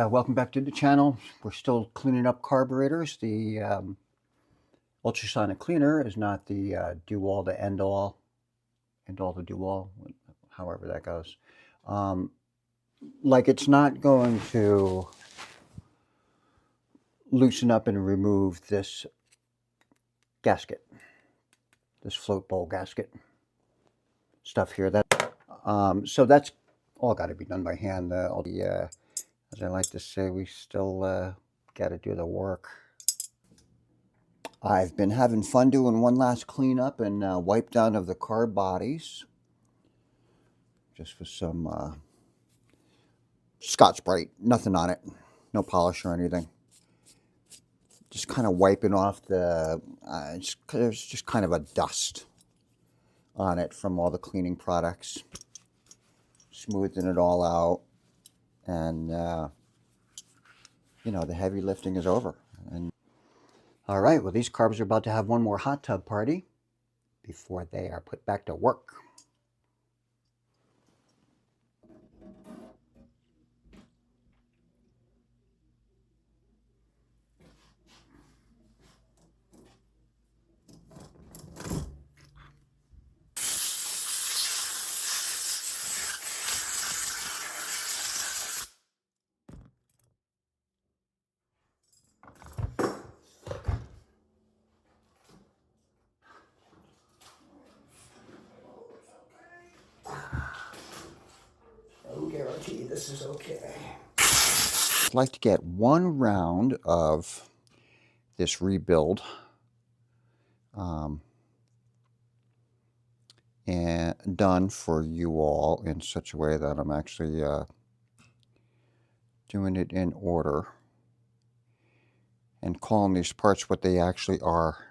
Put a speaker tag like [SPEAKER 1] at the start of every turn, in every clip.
[SPEAKER 1] welcome back to the channel. We're still cleaning up carburetors. The ultrasonic cleaner is not the do-all to end-all to do-all, however that goes. Like, it's not going to loosen up and remove this gasket, this float bowl gasket stuff here. So that's all got to be done by hand. As I like to say, we still got to do the work. I've been having fun doing one last cleanup and wipe down of the carb bodies, just with some Scotch-Brite, nothing on it, no polish or anything. Just kind of wiping off the, there's just kind of a dust on it from all the cleaning products, smoothing it all out, and you know, the heavy lifting is over. And all right, well, these carbs are about to have one more hot tub party before they are put back to work. No guarantee this is okay. I'd like to get one round of this rebuild and done for you all in such a way that I'm actually doing it in order and calling these parts what they actually are.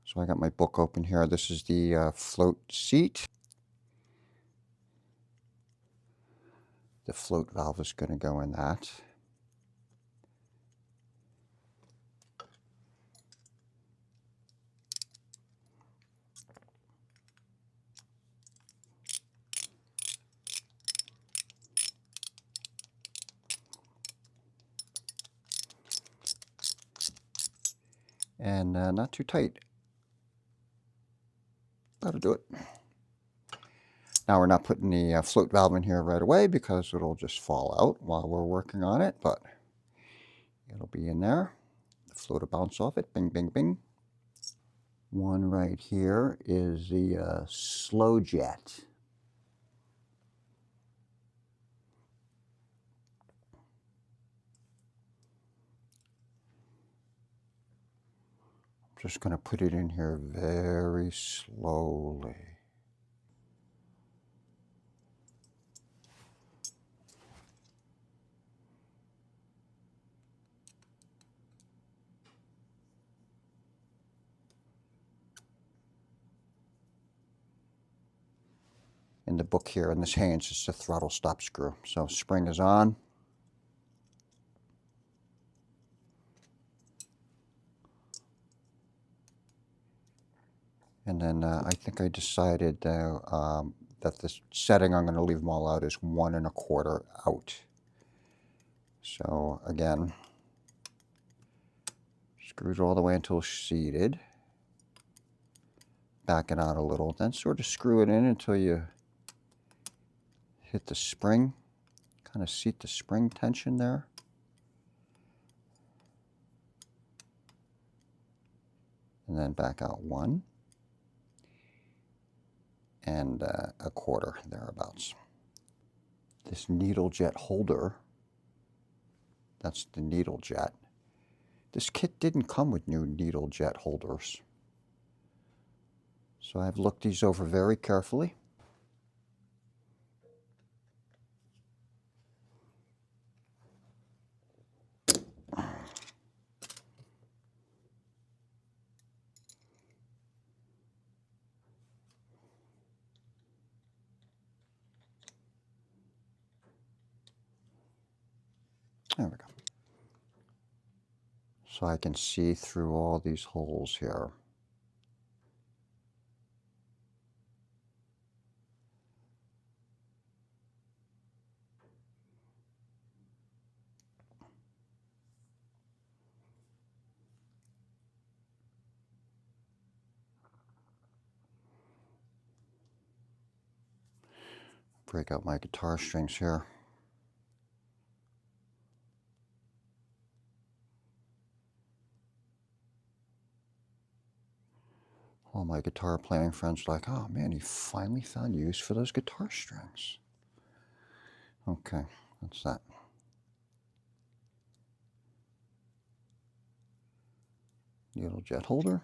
[SPEAKER 1] So I got my book open here. This is the float seat. The float valve is going to go in that. And not too tight. That'll do it. Now we're not putting the float valve in here right away because it'll just fall out while we're working on it, but it'll be in there. The float will bounce off it. Bing, bing, bing. One right here is the slow jet. I'm just going to put it in here very slowly. In the book here, in this hands, it's the throttle stop screw. So spring is on. And then I think I decided that this setting I'm going to leave them all out is 1 1/4 out. So again, screw it all the way until seated. Back it out a little, then sort of screw it in until you hit the spring. Kind of seat the spring tension there. And then back out 1 1/4 thereabouts. This needle jet holder, that's the needle jet. This kit didn't come with new needle jet holders. So I've looked these over very carefully. There we go. So I can see through all these holes here. Break out my guitar strings here. All my guitar playing friends are like, oh man, he finally found use for those guitar strings. Okay, that's that. Needle jet holder.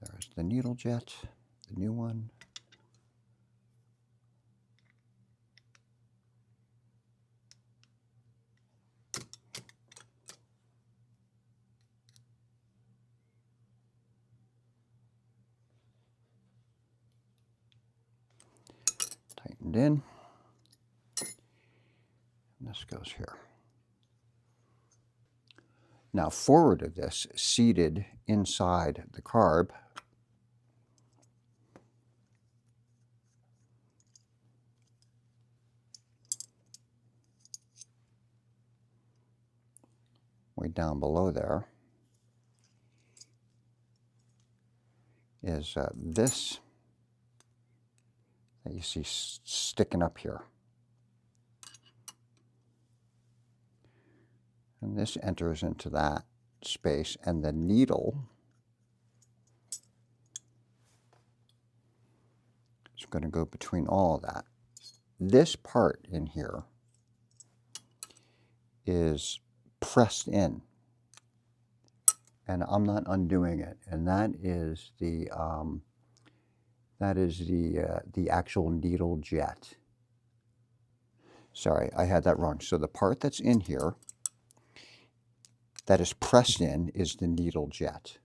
[SPEAKER 1] There's the needle jet, the new one. Tightened in. And this goes here. Now forward of this, seated inside the carb, way down below there, is this that you see sticking up here. And this enters into that space, and the needle is going to go between all of that. This part in here is pressed in, and I'm not undoing it. And that is the actual needle jet. Sorry, I had that wrong. So the part that's in here that is pressed in is the needle jet.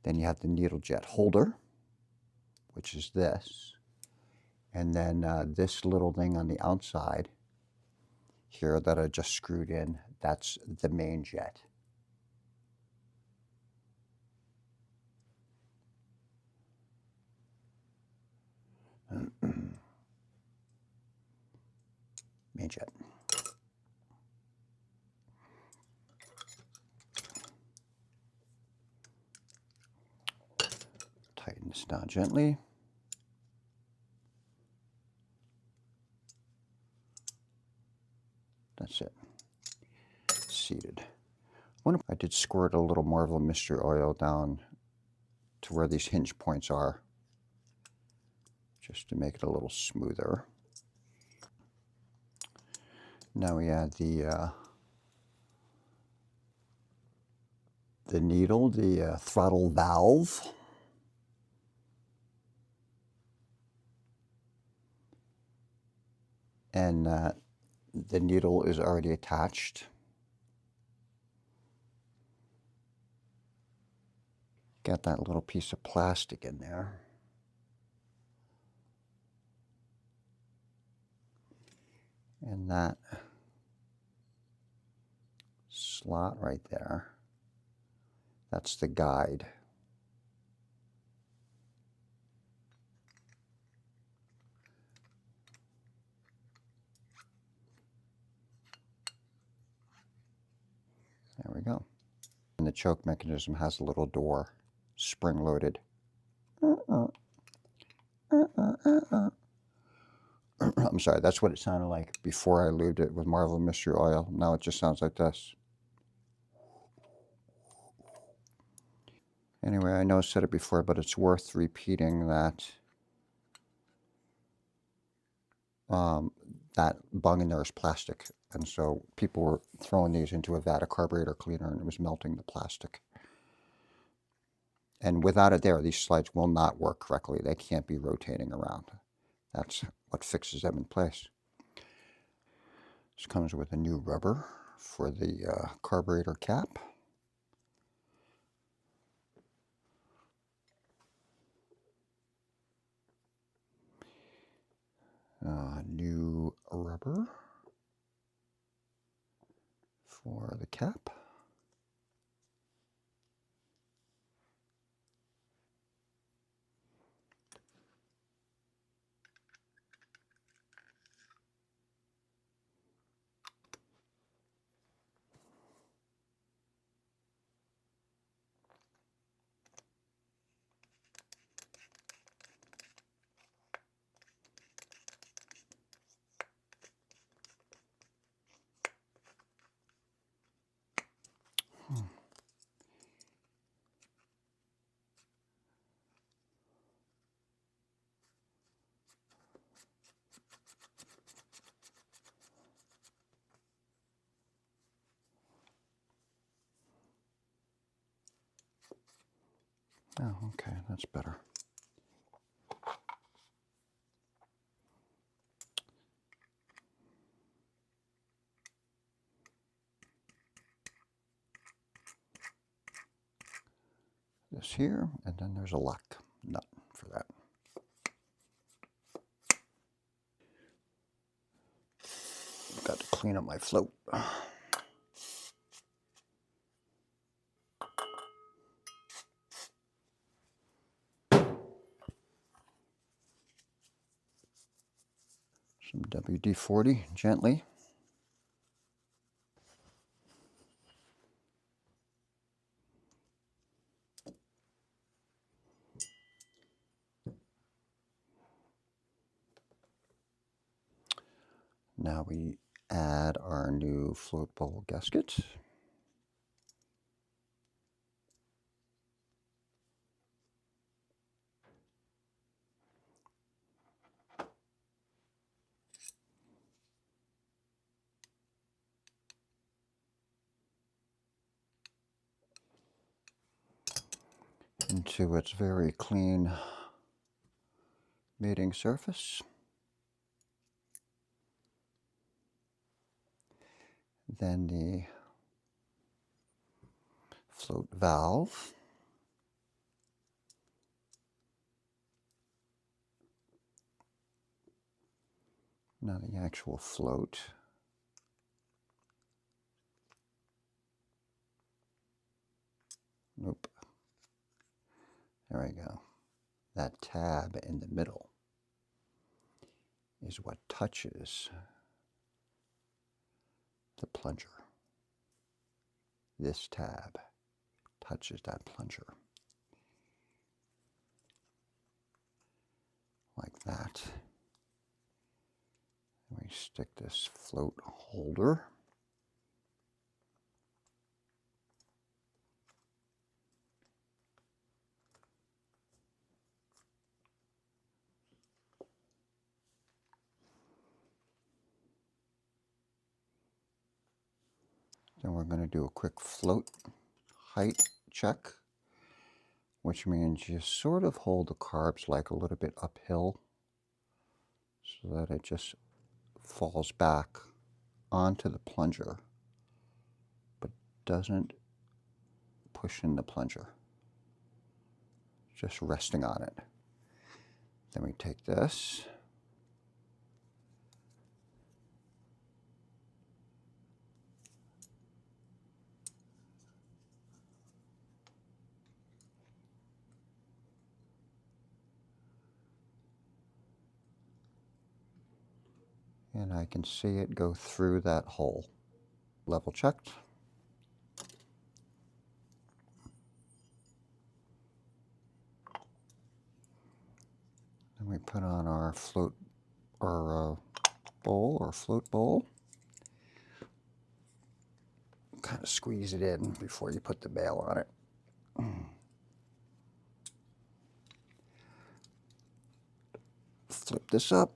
[SPEAKER 1] Then you have the needle jet holder, which is this. And then this little thing on the outside here that I just screwed in, that's the main jet. Main jet. Tighten this down gently. That's it. Seated. I did squirt a little Marvel Mystery Oil down to where these hinge points are, just to make it a little smoother. Now we add the needle, the throttle valve. And the needle is already attached. Got that little piece of plastic in there. And that slot right there, that's the guide. There we go. And the choke mechanism has a little door, spring-loaded. I'm sorry, that's what it sounded like before I lubed it with Marvel Mystery Oil. Now it just sounds like this. Anyway, I know I said it before, but it's worth repeating that that bung in there is plastic. And so people were throwing these into a vat of carburetor cleaner and it was melting the plastic. And without it there, these slides will not work correctly. They can't be rotating around. That's what fixes them in place. This comes with a new rubber for the carburetor cap. New rubber for the cap. Oh, okay, that's better. This here, and then there's a lock nut for that. Got to clean up my float. Some WD-40 gently. Now we add our new float bowl gasket. Into its very clean mating surface. Then the float valve. Now the actual float. Nope. There we go. That tab in the middle is what touches the plunger. This tab touches that plunger. Like that. And we stick this float holder. Then we're going to do a quick float height check, which means you sort of hold the carbs like a little bit uphill so that it just falls back onto the plunger, but doesn't push in the plunger, just resting on it. Then we take this, and I can see it go through that hole. Level checked. Then we put on our float, or bowl, or float bowl. Kind of squeeze it in before you put the bail on it. Flip this up.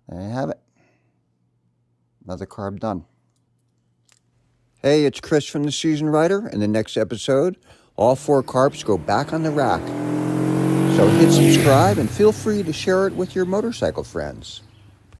[SPEAKER 1] There you have it. Another carb done. Hey, it's Chris from The Seasoned Rider. In the next episode, all 4 carbs go back on the rack. So hit subscribe and feel free to share it with your motorcycle friends.